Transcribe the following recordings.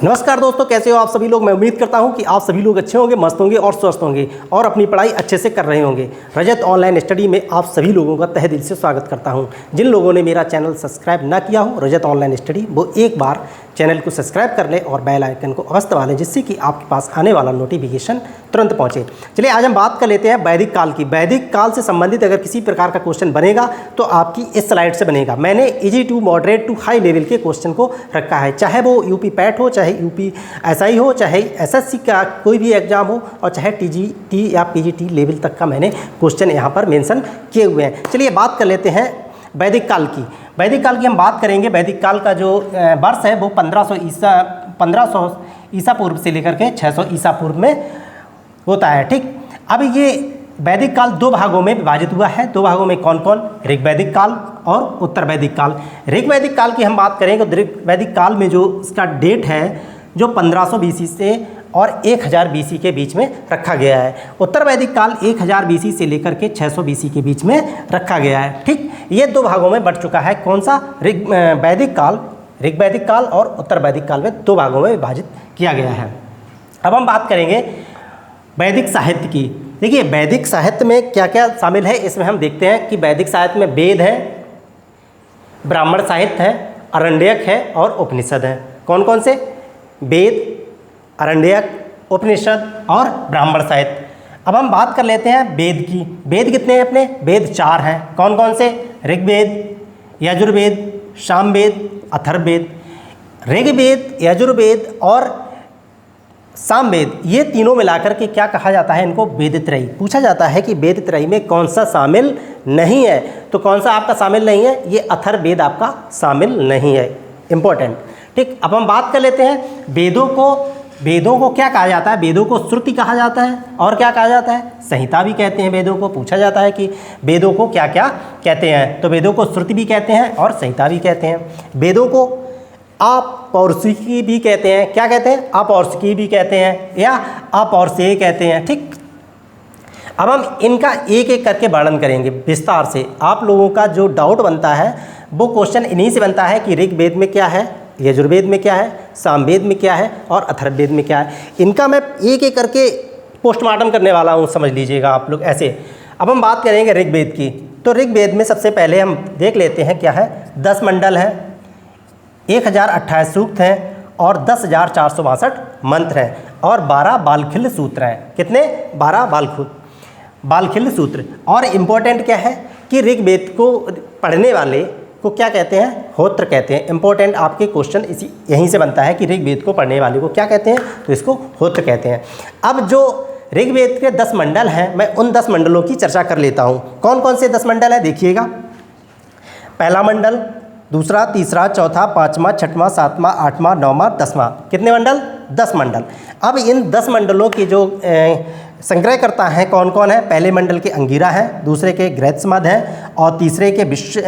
नमस्कार दोस्तों, कैसे हो आप सभी लोग। मैं उम्मीद करता हूं कि आप सभी लोग अच्छे होंगे, मस्त होंगे और स्वस्थ होंगे और अपनी पढ़ाई अच्छे से कर रहे होंगे। रजत ऑनलाइन स्टडी में आप सभी लोगों का तहे दिल से स्वागत करता हूं। जिन लोगों ने मेरा चैनल सब्सक्राइब ना किया हो रजत ऑनलाइन स्टडी, वो एक बार चैनल को सब्सक्राइब कर लें और बेल आइकन को अवश्य दबा लें, जिससे कि आपके पास आने वाला नोटिफिकेशन तुरंत पहुँचे। चलिए आज हम बात कर लेते हैं वैदिक काल की। वैदिक काल से संबंधित अगर किसी प्रकार का क्वेश्चन बनेगा तो आपकी इस स्लाइड से बनेगा। मैंने easy to moderate to high level के क्वेश्चन को रखा है, चाहे वो यूपी पैट हो, चाहे यूपी एसआई हो, चाहे एसएससी का कोई भी एग्जाम हो, और चाहे टीजीटी या पीजीटी लेवल तक का मैंने क्वेश्चन यहाँ पर मेंशन किए हुए हैं। चलिए बात कर लेते हैं वैदिक काल की। वैदिक काल की हम बात करेंगे। वैदिक काल का जो वर्ष है वो 1500 ईसा पूर्व से लेकर के 600 ईसा पूर्व में होता है। ठीक, अब ये वैदिक काल दो भागों में विभाजित हुआ है। दो भागों में कौन कौन? ऋग्वैदिक काल और उत्तर वैदिक काल। ऋग्वैदिक काल की हम बात करें तो ऋग्वैदिक काल में जो इसका डेट है जो 1500 बीसी से और 1000 बीसी के बीच में रखा गया है। उत्तर वैदिक काल 1000 बीसी से लेकर के 600 बीसी के बीच में रखा गया है। ठीक, ये दो भागों में बढ़ चुका है। कौन सा? वैदिक काल, ऋग्वैदिक काल और उत्तर वैदिक काल में दो भागों में विभाजित किया गया है। अब हम बात करेंगे वैदिक साहित्य की। देखिए वैदिक साहित्य में क्या क्या शामिल है, इसमें हम देखते हैं कि वैदिक साहित्य में वेद है, ब्राह्मण साहित्य है, आरण्यक है और उपनिषद है। कौन कौन से? वेद, आरण्यक, उपनिषद और ब्राह्मण साहित्य। अब हम बात कर लेते हैं वेद की। वेद कितने हैं अपने? वेद 4 हैं। कौन कौन से? ऋग्वेद, यजुर्वेद, सामवेद, अथर्ववेद। ऋग्वेद, यजुर्वेद और सामवेद, ये तीनों मिलाकर के क्या कहा जाता है? इनको वेदत्रयी। पूछा जाता है कि वेदत्रयी में कौन सा शामिल नहीं है, तो कौन सा आपका शामिल नहीं है? ये अथर्ववेद आपका शामिल नहीं है। इंपॉर्टेंट। ठीक, अब हम बात कर लेते हैं वेदों को। वेदों को क्या कहा जाता है? वेदों को श्रुति कहा जाता है और क्या कहा जाता है? संहिता भी कहते हैं वेदों को। पूछा जाता है कि वेदों को क्या क्या कहते हैं, तो वेदों को श्रुति भी कहते हैं और संहिता भी कहते हैं। वेदों को अपौरुषीय भी कहते हैं। क्या कहते हैं? अपौरुषीय भी कहते हैं या अपौरुषेय कहते हैं। ठीक, अब हम इनका एक एक करके वर्णन करेंगे विस्तार से। आप लोगों का जो डाउट बनता है वो क्वेश्चन इन्हीं से बनता है कि ऋग्वेद में क्या है, यजुर्वेद में क्या है, सामवेद में क्या है और अथर्ववेद में क्या है। इनका मैं एक एक करके पोस्टमार्टम करने वाला हूँ, समझ लीजिएगा आप लोग ऐसे। अब हम बात करेंगे ऋग्वेद की। तो ऋग्वेद में सबसे पहले हम देख लेते हैं क्या है। 10 मंडल है, 1028 सूक्त हैं और 10,462 मंत्र हैं और 12 बालखिल्य सूत्र हैं। कितने? 12 बालखिल्य सूत्र। और इम्पोर्टेंट क्या है कि ऋग्वेद को पढ़ने वाले को क्या कहते हैं? होत्र कहते हैं। इंपॉर्टेंट आपके क्वेश्चन इसी यहीं से बनता है कि ऋग्वेद को पढ़ने वाले को क्या कहते हैं, तो इसको होत्र कहते हैं। अब जो ऋग्वेद के 10 मंडल हैं, मैं उन 10 मंडलों की चर्चा कर लेता हूँ। कौन कौन से 10 मंडल हैं देखिएगा। पहला मंडल, दूसरा, तीसरा, चौथा, पाँचवा, छठवां, सातवां, आठवां, नौवां, 10वां। कितने मंडल? 10 मंडल। अब इन 10 मंडलों की जो संग्रह करता है कौन कौन है? पहले मंडल के अंगिरा हैं, दूसरे के गृहस्मद हैं और तीसरे के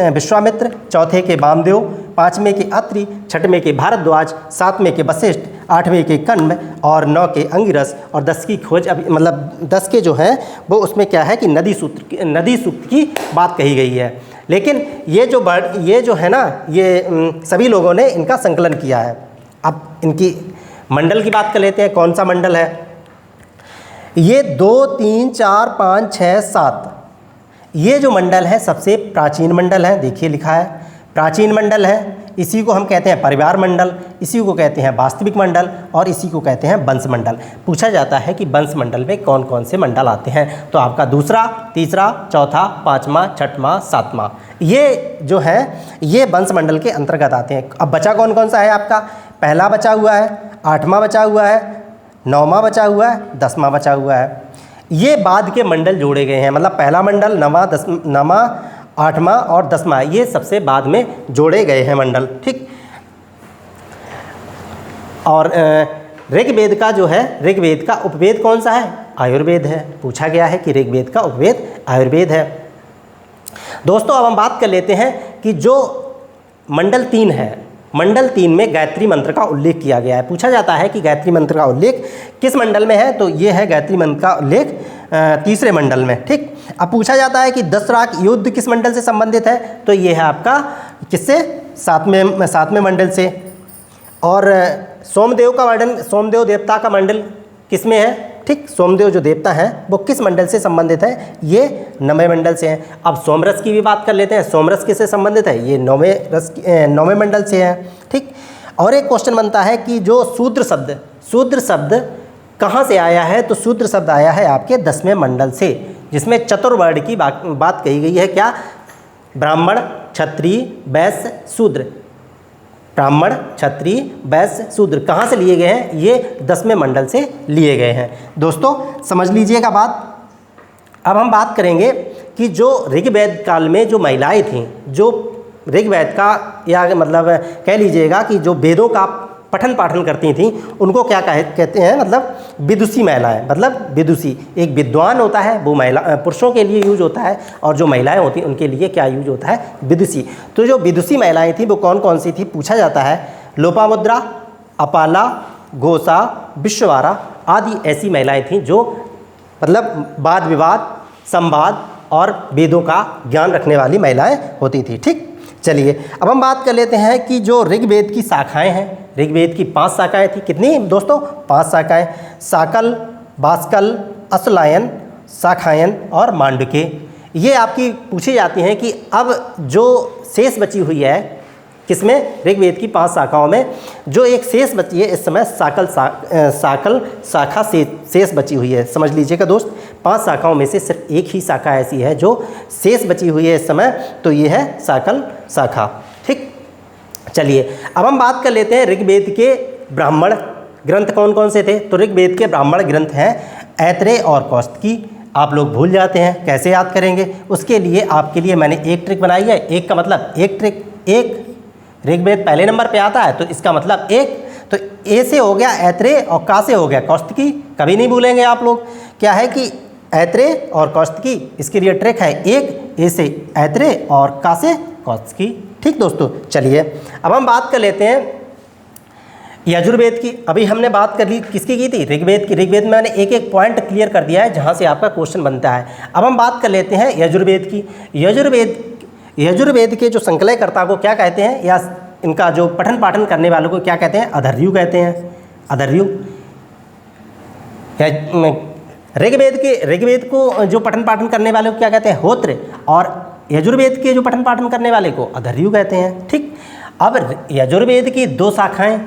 विश्वामित्र, चौथे के वामदेव, पाँचवें के अत्रि, छठवें के भारद्वाज, सातवें के वशिष्ठ, आठवें के कण्व और 9 के अंगिरस और 10 की खोज। अब मतलब 10 के जो हैं वो उसमें क्या है कि नदी सूक्त की बात कही गई है। लेकिन ये जो है ना, ये सभी लोगों ने इनका संकलन किया है। अब इनकी मंडल की बात कर लेते हैं। कौन सा मंडल है? ये 2, 3, 4, 5, 6, 7 ये जो मंडल है सबसे प्राचीन मंडल है। देखिए लिखा है प्राचीन मंडल है। इसी को हम कहते हैं परिवार मंडल, इसी को कहते हैं वास्तविक मंडल और इसी को कहते हैं वंश मंडल। पूछा जाता है कि वंश मंडल में कौन कौन से मंडल आते हैं, तो आपका दूसरा, तीसरा, चौथा, पाँचवा, छठवां, सातवां, ये जो है ये वंश मंडल के अंतर्गत आते हैं। अब बचा कौन कौन सा है आपका? पहला बचा हुआ है, 8वां बचा हुआ है, 9वां बचा हुआ है, 10वां बचा हुआ है। ये बाद के मंडल जोड़े गए हैं, मतलब पहला मंडल, 9वां, 8वां और 10वां, ये सबसे बाद में जोड़े गए हैं मंडल। ठीक, और ऋग्वेद का जो है, ऋग्वेद का उपवेद कौन सा है? आयुर्वेद है। पूछा गया है कि ऋग्वेद का उपवेद आयुर्वेद है। दोस्तों अब हम बात कर लेते हैं कि जो मंडल 3 है, मंडल 3 में गायत्री मंत्र का उल्लेख किया गया है। पूछा जाता है कि गायत्री मंत्र का उल्लेख किस मंडल में है, तो ये है गायत्री मंत्र का उल्लेख तीसरे मंडल में। ठीक, अब पूछा जाता है कि दशराक युद्ध किस मंडल से संबंधित है, तो ये है आपका किससे? सातवें मंडल से। और सोमदेव का वर्णन, सोमदेव देवता का मंडल किसमें है? ठीक, सोमदेव जो देवता हैं वो किस मंडल से संबंधित है? ये नवमें मंडल से हैं। अब सोमरस की भी बात कर लेते हैं। सोमरस किससे संबंधित है? ये नवमें मंडल से है। ठीक, और एक क्वेश्चन बनता है कि जो शूद्र शब्द कहाँ से आया है? तो शूद्र शब्द आया है आपके 10वें मंडल से, जिसमें चतुर्वर्ण की बात कही गई है। क्या? ब्राह्मण, क्षत्रिय, वैश्य, शूद्र। ब्राह्मण, क्षत्रिय, वैश्य, शूद्र कहाँ से लिए गए हैं? ये 10वें मंडल से लिए गए हैं। दोस्तों समझ लीजिएगा बात। अब हम बात करेंगे कि जो ऋग्वेद काल में जो महिलाएं थीं, जो ऋग्वेद का या मतलब कह लीजिएगा कि जो वेदों का पठन पाठन करती थीं, उनको क्या कहते हैं? मतलब विदुषी महिलाएं। मतलब विदुषी एक विद्वान होता है, वो महिला पुरुषों के लिए यूज होता है, और जो महिलाएं होती हैं उनके लिए क्या यूज होता है? विदुषी। तो जो विदुषी महिलाएं थीं वो कौन कौन सी थी पूछा जाता है। लोपामुद्रा, अपाला, घोषा, विश्ववारा आदि ऐसी महिलाएं थीं जो मतलब वाद विवाद, संवाद और वेदों का ज्ञान रखने वाली महिलाएं होती थी। ठीक, चलिए अब हम बात कर लेते हैं कि जो ऋग्वेद की शाखाएं हैं, ऋग्वेद की 5 शाखाएं थी। कितनी दोस्तों? 5 शाखाएं। साकल, बाष्कल, अश्लायन, शाखायन और मांडुके। ये आपकी पूछी जाती हैं कि अब जो शेष बची हुई है किसमें? ऋग्वेद की 5 शाखाओं में जो एक शेष बची है इस समय साकल शाखा शेष बची हुई है। समझ लीजिएगा दोस्त, 5 शाखाओं में से सिर्फ एक ही शाखा ऐसी है जो शेष बची हुई है इस समय, तो ये है साकल शाखा। ठीक, चलिए अब हम बात कर लेते हैं ऋग्वेद के ब्राह्मण ग्रंथ कौन कौन से थे। तो ऋग्वेद के ब्राह्मण ग्रंथ हैं ऐत्रेय और कौशिकी। आप लोग भूल जाते हैं, कैसे याद करेंगे? उसके लिए आपके लिए मैंने एक ट्रिक बनाई है। एक का मतलब एक ट्रिक, एक ऋग्वेद पहले नंबर पे आता है तो इसका मतलब एक। तो ए से हो गया ऐत्रेय और का से हो गया कौशिकी। कभी नहीं भूलेंगे आप लोग। क्या है कि ऐत्रेय और कौशिकी, इसके लिए ट्रिक है एक, ए से ऐत्रेय और का से कौशिकी। ठीक दोस्तों, चलिए अब हम बात कर लेते हैं यजुर्वेद की। अभी हमने बात कर ली किसकी की थी? ऋग्वेद की। ऋग्वेद में मैंने एक एक पॉइंट क्लियर कर दिया है जहाँ से आपका क्वेश्चन बनता है। अब हम बात कर लेते हैं यजुर्वेद की। यजुर्वेद के जो संकलयकर्ता को क्या कहते हैं, या इनका जो पठन पाठन करने वालों को क्या कहते हैं? अधर्यु कहते हैं। अधर्यु। ऋग्वेद को जो पठन पाठन करने वाले को क्या कहते हैं? होत्र। और यजुर्वेद के जो पठन पाठन करने वाले को अधर्यु कहते हैं। ठीक, अब यजुर्वेद की 2 शाखाएं,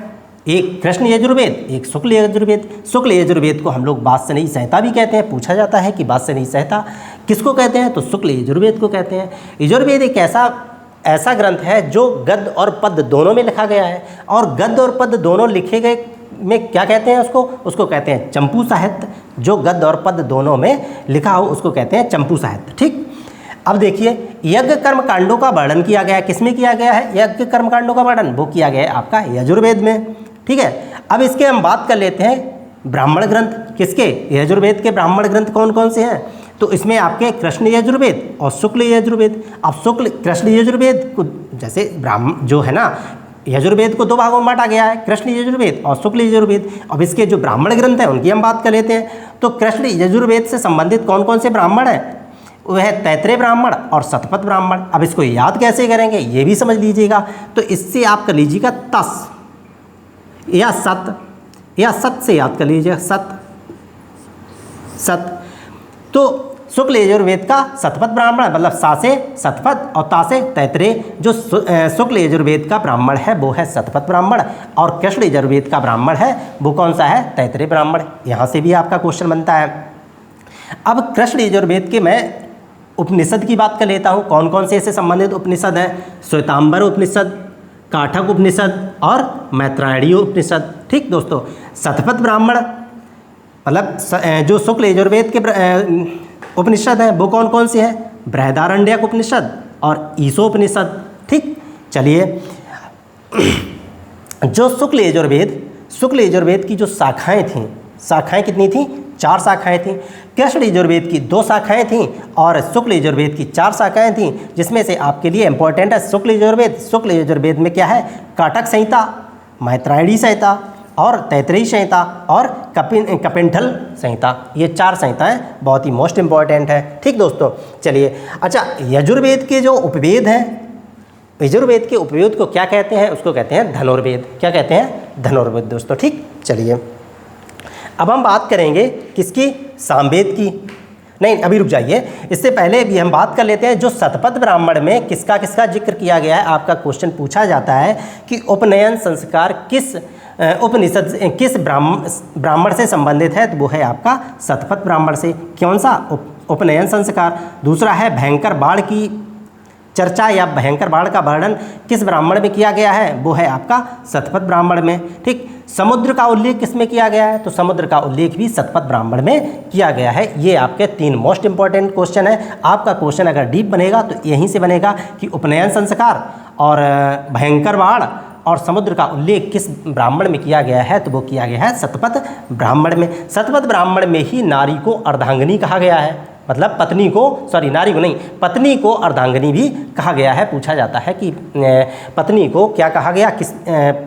एक कृष्ण यजुर्वेद, एक शुक्ल यजुर्वेद। शुक्ल यजुर्वेद को हम लोग वात्स्ययनी संहिता भी कहते हैं। पूछा जाता है कि वात्स्ययनी संहिता किसको कहते हैं? तो शुक्ल यजुर्वेद को कहते हैं। यजुर्वेद एक ऐसा ग्रंथ है जो गद्य और पद्य दोनों में लिखा गया है, और गद्य और पद्य दोनों लिखे गए में क्या कहते हैं उसको कहते हैं चंपू साहित्य। जो गद्य और पद्य दोनों में लिखा हो उसको कहते हैं चंपू साहित्य। ठीक, अब देखिए यज्ञ कर्म कांडों का वर्णन किया गया है। किसमें किया गया है? यज्ञ कर्म कांडों का वर्णन वो किया गया है आपका यजुर्वेद में। ठीक है, अब इसके हम बात कर लेते हैं ब्राह्मण ग्रंथ। किसके? यजुर्वेद के ब्राह्मण ग्रंथ कौन कौन से हैं? तो इसमें आपके कृष्ण यजुर्वेद और शुक्ल यजुर्वेद। अब कृष्ण यजुर्वेद को जैसे ब्राह्मण जो है ना, यजुर्वेद को 2 भागों में बांटा गया है, कृष्ण यजुर्वेद और शुक्ल यजुर्वेद। अब इसके जो ब्राह्मण ग्रंथ हैं उनकी हम बात कर लेते हैं। तो कृष्ण यजुर्वेद से संबंधित कौन कौन से ब्राह्मण हैं? वह है तैत्रेय ब्राह्मण और शतपथ ब्राह्मण। अब इसको याद कैसे करेंगे ये भी समझ लीजिएगा। तो इससे आप कर लीजिएगा तस या सत से याद कर लीजिएगा, सत। तो शुक्ल यजुर्वेद का शतपथ ब्राह्मण मतलब सा से शतपथ और ता से तैत्रेय। जो शुक्ल यजुर्वेद का ब्राह्मण है वो है शतपथ ब्राह्मण, और कृष्ण यजुर्वेद का ब्राह्मण है वो कौन सा है? तैत्रेय ब्राह्मण। यहाँ से भी आपका क्वेश्चन बनता है। अब कृष्ण यजुर्वेद के मैं उपनिषद की बात कर लेता हूँ। कौन कौन से इससे संबंधित उपनिषद हैं? श्वेतांबर उपनिषद, काठक उपनिषद और मैत्रायणी उपनिषद। ठीक दोस्तों, शतपथ ब्राह्मण मतलब जो शुक्ल यजुर्वेद के उपनिषद हैं वो कौन कौन से हैं? बृहदारण्यक उपनिषद और ईशोपनिषद। ठीक, चलिए जो शुक्ल यजुर्वेद की जो शाखाएं थीं, शाखाएं कितनी थीं? 4 शाखाएं थीं। कृष्ण यजुर्वेद की 2 शाखाएं थीं और शुक्ल यजुर्वेद की 4 शाखाएं थीं, जिसमें से आपके लिए इंपॉर्टेंट है शुक्ल यजुर्वेद। शुक्ल यजुर्वेद में क्या है? काटक संहिता, मैत्रायणी संहिता और तैत्रेयी संहिता और कपिंठल संहिता। ये 4 संहिताएं बहुत ही मोस्ट इंपॉर्टेंट है। ठीक दोस्तों, चलिए अच्छा, यजुर्वेद के जो उपवेद हैं, यजुर्वेद के उपवेद को क्या कहते हैं? उसको कहते हैं धनुर्वेद। क्या कहते हैं? धनुर्वेद दोस्तों। ठीक, चलिए अब हम बात करेंगे किसकी, सामवेद की। नहीं, अभी रुक जाइए, इससे पहले भी हम बात कर लेते हैं जो शतपथ ब्राह्मण में किसका किसका जिक्र किया गया है। आपका क्वेश्चन पूछा जाता है कि उपनयन संस्कार किस उपनिषद किस ब्राह्मण से संबंधित है, तो वो है आपका शतपथ ब्राह्मण से। कौन सा उपनयन संस्कार। दूसरा है भयंकर बाढ़ की चर्चा या भयंकर बाढ़ का वर्णन किस ब्राह्मण में किया गया है, वो है आपका शतपथ ब्राह्मण में। ठीक, समुद्र का उल्लेख किस में किया गया है, तो समुद्र का उल्लेख भी शतपथ ब्राह्मण में किया गया है। ये आपके 3 मोस्ट इंपॉर्टेंट क्वेश्चन है। आपका क्वेश्चन अगर डीप बनेगा तो यहीं से बनेगा कि उपनयन संस्कार और भयंकर बाढ़ और समुद्र का उल्लेख किस ब्राह्मण में किया गया है, तो वो किया गया है शतपथ ब्राह्मण में। शतपथ ब्राह्मण में ही नारी को अर्धांगिनी कहा गया है, मतलब पत्नी को, सॉरी नारी को नहीं, पत्नी को अर्धांगिनी भी कहा गया है। पूछा जाता है कि पत्नी को क्या कहा गया, किस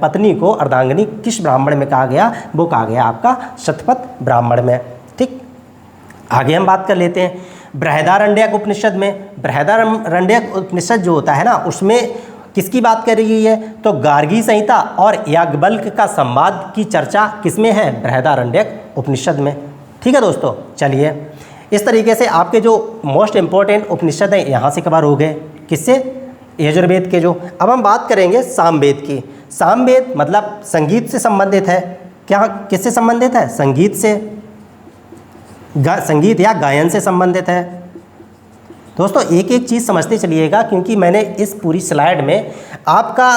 पत्नी को अर्धांगिनी किस ब्राह्मण में कहा गया, वो कहा गया आपका शतपथ ब्राह्मण में। ठीक, आगे हम बात कर लेते हैं बृहदारण्यक उपनिषद में। बृहदारण्यक उपनिषद जो होता है ना, उसमें किसकी बात कर रही है, तो गार्गी संहिता और याज्ञवल्क्य का संवाद की चर्चा किसमें है, बृहदारण्यक उपनिषद में। ठीक है दोस्तों, चलिए इस तरीके से आपके जो मोस्ट इंपॉर्टेंट उपनिषद हैं यहाँ से कवर हो गए, किससे, यजुर्वेद के जो। अब हम बात करेंगे सामवेद की। सामवेद मतलब संगीत से संबंधित है। क्या, किससे संबंधित है, संगीत से, संगीत या गायन से संबंधित है। दोस्तों एक एक चीज़ समझते चलिएगा, क्योंकि मैंने इस पूरी स्लाइड में आपका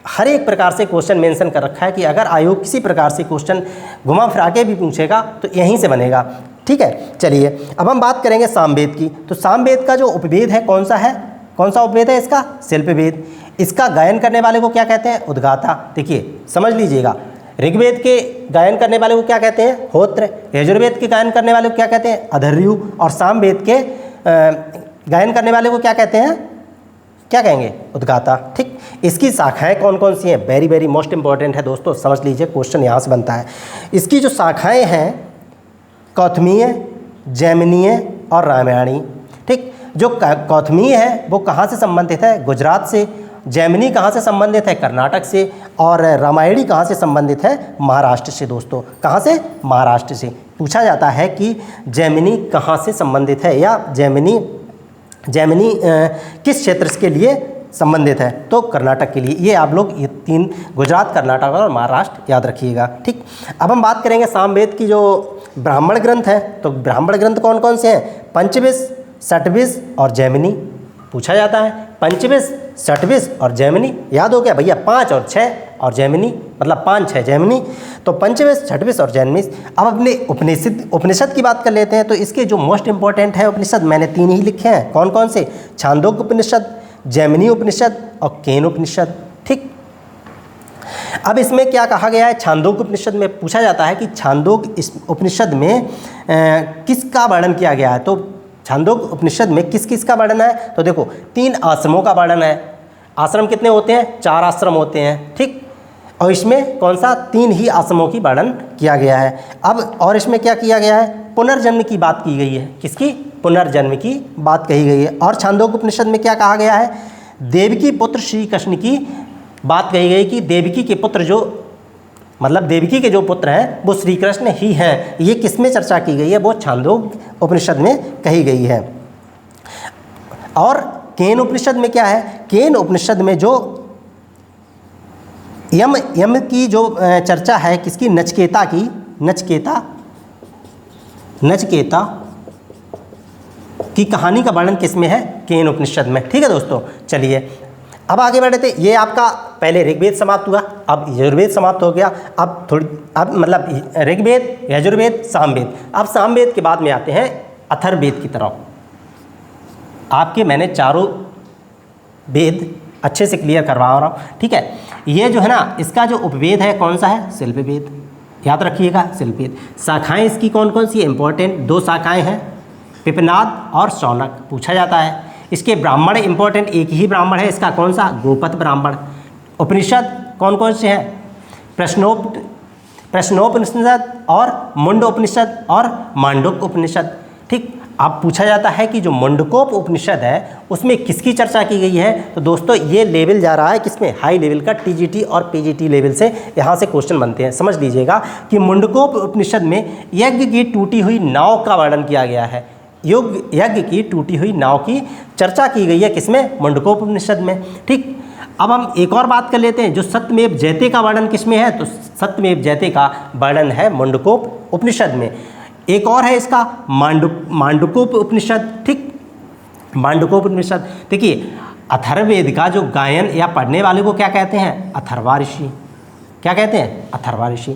हर एक प्रकार से क्वेश्चन मेंशन कर रखा है कि अगर आयोग किसी प्रकार से क्वेश्चन घुमा फिरा के भी पूछेगा तो यहीं से बनेगा। ठीक है, चलिए अब हम बात करेंगे सामवेद की। तो सामवेद का जो उपवेद है कौन सा है, कौन सा उपवेद है इसका, शिल्पवेद। इसका गायन करने वाले को क्या कहते हैं, उद्गाता। देखिए समझ लीजिएगा, ऋग्वेद के गायन करने वाले को क्या कहते हैं, होत्र। यजुर्वेद के गायन करने वाले को क्या कहते हैं, अधर्यु। और सामवेद के गायन करने वाले को क्या कहते हैं, क्या कहेंगे, उद्गाता। ठीक, इसकी शाखाएं कौन कौन सी हैं, वेरी वेरी मोस्ट इंपॉर्टेंट है दोस्तों, समझ लीजिए, क्वेश्चन यहाँ से बनता है। इसकी जो शाखाएं हैं कौथमीय, जैमिनीय और रामायणी। ठीक, जो कौथमीय है वो कहाँ से संबंधित है, गुजरात से। जैमिनी कहाँ से संबंधित है, कर्नाटक से। और रामायणी कहाँ से संबंधित है, महाराष्ट्र से। दोस्तों कहाँ से, महाराष्ट्र से। पूछा जाता है कि जैमिनी कहाँ से संबंधित है, या जैमिनी किस क्षेत्र के लिए संबंधित है, तो कर्नाटक के लिए। ये आप लोग ये 3 गुजरात, कर्नाटक और महाराष्ट्र याद रखिएगा। ठीक, अब हम बात करेंगे सामवेद की जो ब्राह्मण ग्रंथ है। तो ब्राह्मण ग्रंथ कौन कौन से हैं, पंचविश, षटविश और जैमिनी। पूछा जाता है पंचविश, षटविश और जैमिनी याद हो गया भैया, 5 और 6 और जैमिनी, मतलब 5 6 जैमिनी। तो पंचविश, षटविश और जैमिनी। अब अपने उपनिषद की बात कर लेते हैं। तो इसके जो मोस्ट इंपॉर्टेंट है उपनिषद, मैंने 3 ही लिखे हैं। कौन कौन से, छांदोग्य उपनिषद, जैमिनी उपनिषद और केन उपनिषद। ठीक, अब इसमें क्या कहा गया है, छांदोग्य उपनिषद में पूछा जाता है कि छांदोग्य इस उपनिषद में किसका वर्णन किया गया है। तो छांदोग्य उपनिषद में किस किस का वर्णन है, तो देखो 3 आश्रमों का वर्णन है। आश्रम कितने होते हैं, 4 आश्रम होते हैं। ठीक, और इसमें कौन सा, 3 ही आश्रमों की वर्णन किया गया है। अब और इसमें क्या किया गया है, पुनर्जन्म की बात की गई है। किसकी, पुनर्जन्म की बात कही गई है। और छांदोग्य उपनिषद में क्या कहा गया है, देवकी पुत्र श्री कृष्ण की बात कही गई कि देवकी के पुत्र जो, मतलब देवकी के जो पुत्र हैं वो श्री कृष्ण ही हैं। ये किस में चर्चा की गई है, वो छांदोग्य उपनिषद में कही गई है। और केन उपनिषद में क्या है, केन उपनिषद में जो यम की जो चर्चा है, किसकी, नचकेता की, नचकेता की कहानी का वर्णन किस में है, केन उपनिषद में। ठीक है दोस्तों, चलिए अब आगे बढ़े थे। ये आपका पहले ऋग्वेद समाप्त हुआ, अब यजुर्वेद समाप्त हो गया। अब मतलब ऋग्वेद, यजुर्वेद, सामवेद। अब सामवेद के बाद में आते हैं अथर्ववेद की तरफ। आपके मैंने चारों वेद अच्छे से क्लियर करवा रहा हूँ। ठीक है, ये जो है ना, इसका जो उपवेद है कौन सा है, शिल्पवेद। याद रखिएगा, शिल्पवेद। शाखाएँ इसकी कौन कौन सी, इंपॉर्टेंट 2 शाखाएँ हैं, पिपनाद और शौनक। पूछा जाता है इसके ब्राह्मण इंपॉर्टेंट, एक ही ब्राह्मण है इसका, कौन सा, गोपथ ब्राह्मण। उपनिषद कौन कौन से हैं, प्रश्नोपनिषद और मुंडोपनिषद और मांडुक्य उपनिषद। ठीक, अब पूछा जाता है कि जो मुंडकोप उपनिषद है उसमें किसकी चर्चा की गई है, तो दोस्तों ये लेवल जा रहा है किसमें, हाई लेवल का, टीजीटी और पीजीटी लेवल से यहाँ से क्वेश्चन बनते हैं। समझ लीजिएगा कि मुंडकोप उपनिषद में यज्ञ की टूटी हुई नाव का वर्णन किया गया है। यज्ञ की टूटी हुई नाव की चर्चा की गई है किसमें, मुंडकोप उपनिषद में। ठीक, अब हम एक और बात कर लेते हैं, जो सत्यमेव जयते का वर्णन किसमें है, तो सत्यमेव जयते का वर्णन है मुंडकोप उपनिषद में। एक और है इसका मांडुकोप उपनिषद। ठीक, मांडुकोप उपनिषद, देखिए अथर्ववेद का जो गायन या पढ़ने वाले को क्या कहते हैं, अथर्वा ऋषि। क्या कहते हैं, अथर्वा ऋषि।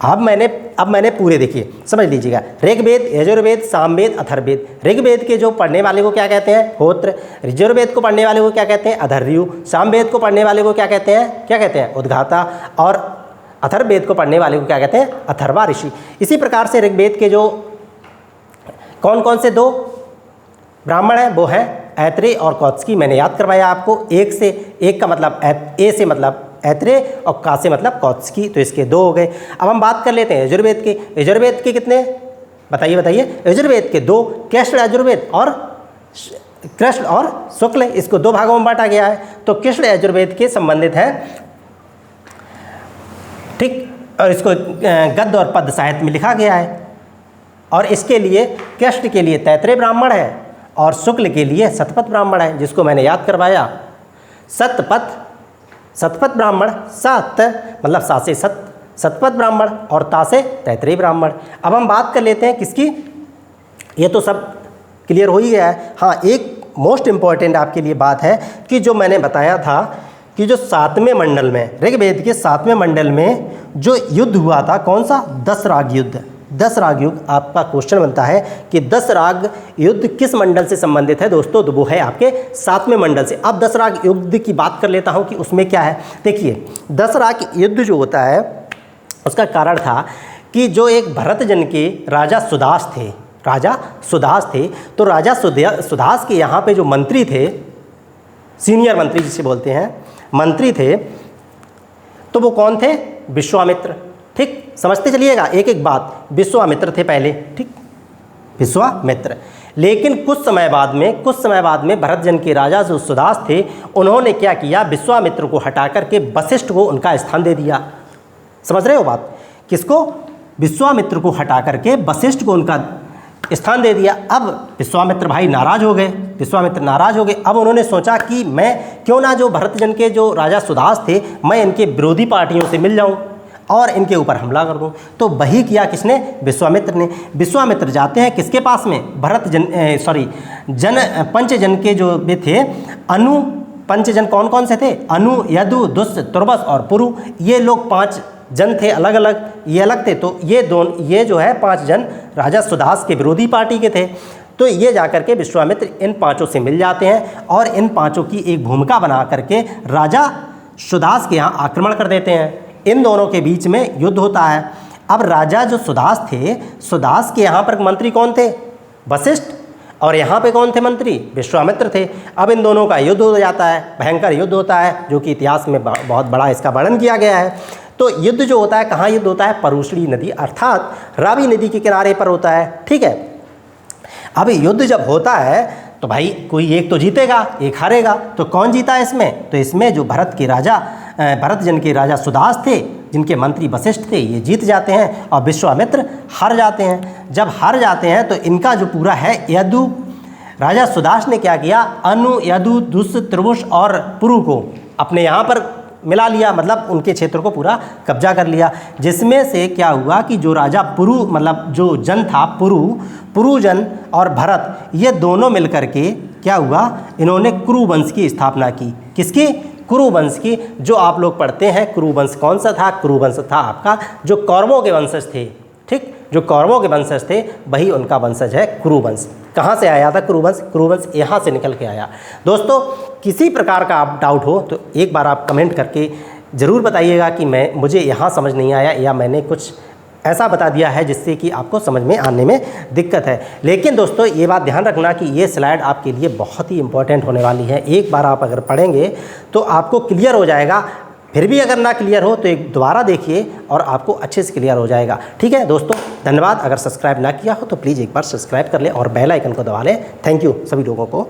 अब मैंने पूरे, देखिए समझ लीजिएगा, ऋग्वेद, यजुर्वेद, सामवेद, अथर्ववेद। ऋग्वेद के जो पढ़ने वाले को क्या कहते हैं, होत्र। यजुर्वेद को पढ़ने वाले को क्या कहते हैं, अधर्यु। सामवेद को पढ़ने वाले को क्या कहते हैं, उद्गाता। और अथर्ववेद को पढ़ने वाले को क्या कहते हैं, अथर्वा ऋषि। इसी प्रकार से ऋग्वेद के जो कौन कौन से 2 ब्राह्मण हैं वो हैं ऐत्रेय और कौत्स्की। मैंने याद करवाया आपको, एक का मतलब ए से मतलब ऐत्रेय और का से मतलब कौत्स्की, तो इसके 2 हो गए। अब हम बात कर लेते हैं यजुर्वेद के। यजुर्वेद के कितने, बताइए। यजुर्वेद के 2, कृष्ण यजुर्वेद और कृष्ण और शुक्ल, इसको 2 भागों में बांटा गया है। तो कृष्ण यजुर्वेद के संबंधित हैं, ठीक, और इसको गद्य और पद्य साहित्य में लिखा गया है। और इसके लिए कृष्ण के लिए तैत्रेय ब्राह्मण है और शुक्ल के लिए शतपथ ब्राह्मण है, जिसको मैंने याद करवाया। शतपथ ब्राह्मण, सत मतलब सा से शतपथ ब्राह्मण और ता से तैत्रेय ब्राह्मण। अब हम बात कर लेते हैं किसकी, ये तो सब क्लियर हो ही गया है। हाँ, एक मोस्ट इम्पॉर्टेंट आपके लिए बात है कि जो मैंने बताया था कि जो 7वें मंडल में, ऋग्वेद के 7वें मंडल में जो युद्ध हुआ था, कौन सा, 10 राग युद्ध। 10 राग युद्ध, आपका क्वेश्चन बनता है कि 10 राग युद्ध किस मंडल से संबंधित है दोस्तों, तो वो है आपके 7वें मंडल से। अब 10 राग युद्ध की बात कर लेता हूँ कि उसमें क्या है। देखिए 10 राग युद्ध जो होता है उसका कारण था कि जो एक भरत जन के राजा सुदास थे, तो राजा सुदास के यहाँ पे जो मंत्री थे, सीनियर मंत्री जिसे बोलते हैं, मंत्री थे, तो वो कौन थे, विश्वामित्र। ठीक, समझते चलिएगा एक एक बात। विश्वामित्र थे पहले, ठीक, विश्वामित्र। लेकिन कुछ समय बाद में भरत जन के राजा जो सुदास थे, उन्होंने क्या किया, विश्वामित्र को हटा करके वशिष्ठ को उनका स्थान दे दिया। समझ रहे हो बात, किसको, विश्वामित्र को हटा करके वशिष्ठ को उनका स्थान दे दिया। अब विश्वामित्र भाई नाराज़ हो गए। अब उन्होंने सोचा कि मैं क्यों ना जो भरत जन के जो राजा सुदास थे, मैं इनके विरोधी पार्टियों से मिल जाऊं और इनके ऊपर हमला कर दूं। तो वही किया किसने, विश्वामित्र ने। विश्वामित्र जाते हैं किसके पास में, पंचजन के जो भी थे, पंचजन कौन कौन से थे, अनु, यदु, दुष्ट, तुर्वस और पुरु। ये लोग 5 जन थे, अलग अलग, ये अलग थे। तो ये जो है 5 जन राजा सुदास के विरोधी पार्टी के थे। तो ये जाकर के विश्वामित्र इन 5 से मिल जाते हैं और इन 5 की एक भूमिका बना करके राजा सुदास के यहाँ आक्रमण कर देते हैं। इन दोनों के बीच में युद्ध होता है। अब राजा जो सुदास थे, सुदास के यहाँ पर मंत्री कौन थे, वशिष्ठ, और यहाँ पे कौन थे मंत्री, विश्वामित्र थे। अब इन दोनों का युद्ध हो जाता है, भयंकर युद्ध होता है, जो कि इतिहास में बहुत बड़ा इसका वर्णन किया गया है। तो युद्ध जो होता है, कहाँ युद्ध होता है, परुशली नदी अर्थात रावी नदी के किनारे पर होता है। ठीक है, अब युद्ध जब होता है तो भाई कोई एक तो जीतेगा, एक हारेगा। तो कौन जीता है इसमें, तो इसमें जो भरत जन के राजा सुदास थे, जिनके मंत्री वशिष्ठ थे, ये जीत जाते हैं और विश्वामित्र हार जाते हैं। जब हार जाते हैं तो इनका जो पूरा है यदु, राजा सुदास ने क्या किया, अनु, यदु, दुष्ट, त्रिवुष और पुरु को अपने यहाँ पर मिला लिया, मतलब उनके क्षेत्र को पूरा कब्जा कर लिया। जिसमें से क्या हुआ कि जो राजा पुरु, मतलब जो जन था पुरुजन और भरत, ये दोनों मिलकर के क्या हुआ, इन्होंने कुरु वंश की स्थापना की। किसकी, कुरु वंश की। जो आप लोग पढ़ते हैं कुरु वंश कौन सा था, कुरु वंश था आपका जो कौरवों के वंशज थे। ठीक, जो कौरवों के वंशज थे वही उनका वंशज है कुरु वंश। कहाँ से आया था कुरु वंश, कुरु वंश यहाँ से निकल के आया। दोस्तों किसी प्रकार का आप डाउट हो तो एक बार आप कमेंट करके ज़रूर बताइएगा कि मुझे यहाँ समझ नहीं आया या मैंने कुछ ऐसा बता दिया है जिससे कि आपको समझ में आने में दिक्कत है। लेकिन दोस्तों ये बात ध्यान रखना कि ये स्लाइड आपके लिए बहुत ही इम्पोर्टेंट होने वाली है। एक बार आप अगर पढ़ेंगे तो आपको क्लियर हो जाएगा फिर भी अगर ना क्लियर हो तो एक दोबारा देखिए और आपको अच्छे से क्लियर हो जाएगा। ठीक है दोस्तों, धन्यवाद। अगर सब्सक्राइब ना किया हो तो प्लीज़ एक बार सब्सक्राइब कर लें और बेल आइकन को दबा लें। थैंक यू सभी लोगों को।